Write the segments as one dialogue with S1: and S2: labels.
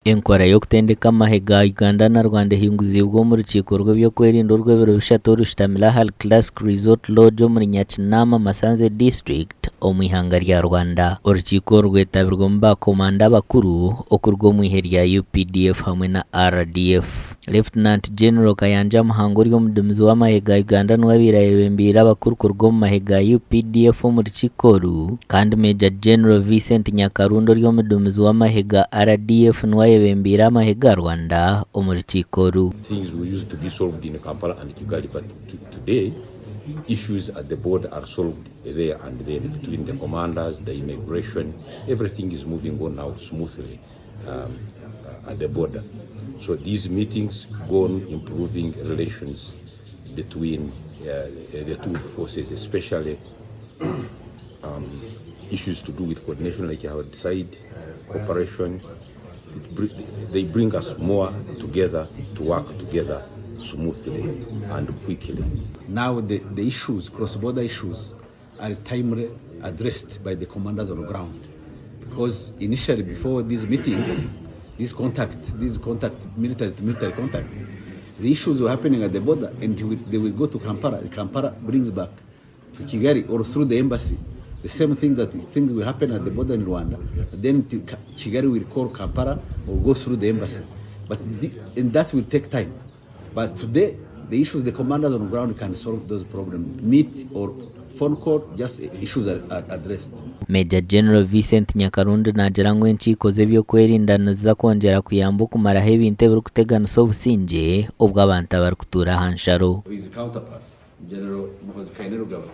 S1: Enkora yo kutendeka amahe ga Uganda na Rwanda ehinguzibwa mu rukiko rw'ebyokwerinda orw'ebiro bishatu rushitamira hal classic resort lodge muri Nyakinama Masanze district omu ihanga rya Rwanda. Urukiko rwetabirwa mu bakomanda bakuru okurwa mu ihe rya UPDF hamwe na RDF. Lieutenant General Kayanja Muhango uri omudumizi w'amahe ga Uganda n'uwabiraye bembira abakuru kurwa mu mahe ga UPDF mu rukiko kandi Major General Vincent Nyakarundo uri omudumizi w'amahe ga RDF n'uwayebembira amahe ga Rwanda mu rukiko.
S2: Things we used to be solved in Kampala and Kigali, but today issues at the border are solved there and then between the commanders, the immigration, everything is moving on now smoothly at the border. So these meetings go on improving relations between the two forces, especially issues to do with coordination, like I had said, cooperation. They bring us more together to work together smoothly and quickly.
S3: Now the issues, cross-border issues, are timely addressed by the commanders on the ground. Because initially, before these meetings, these contacts, military to military contacts, the issues were happening at the border, and they will go to Kampala. Kampala brings back to Kigali or through the embassy. The same thing that things will happen at the border in Rwanda, then Kigali will call Kampala or go through the embassy. And that will take time. But today, the issues the commanders on the ground can solve those problems. Meet or phone call, just issues are addressed.
S1: Major General Vincent Nyakarundo nagira ngo enkiko z'ebyokwerinda niza kongera kuyamba okumaraho ebintu ebirikuteganisa obusinge obwo abantu abarikutura aha nsharo.
S3: His counterpart, General Muhoozi Kainerugaba,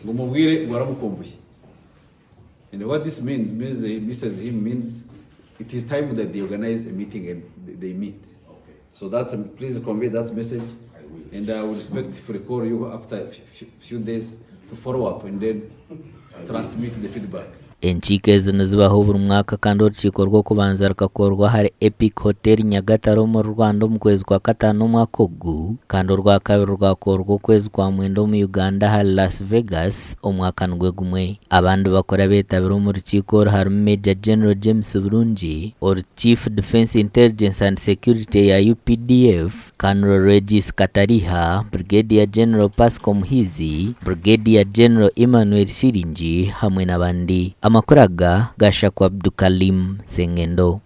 S3: ngo mubwire waramukumbuye. And what this means it is time that they organize a meeting and they meet. So please convey that message, and I will respectfully call you after a few days to follow up and then transmit the feedback.
S1: Enkiko ezi nizibaho buri mwaka kandi urukiko rwo kubanza rukakorwa hari Epic Hotel Nyagatare mu Rwanda mu kwezi kwa gatanu umwaka ogu, kandi urwa kabiri rwakorwa ukwezi kwa mwenda mu Uganda hari Las Vegas umwaka gumwe. Abandi bakora betabira mu rukiko hari Major General James Burungi or Chief Defense Intelligence and Security ya UPDF, Colonel Regis Katariha, Brigadier General Pascal Muhizi, Brigadier General Emmanuel Siringi hamwe n'abandi. Amakuru aga Gashakwa Abdukalim Sengendo.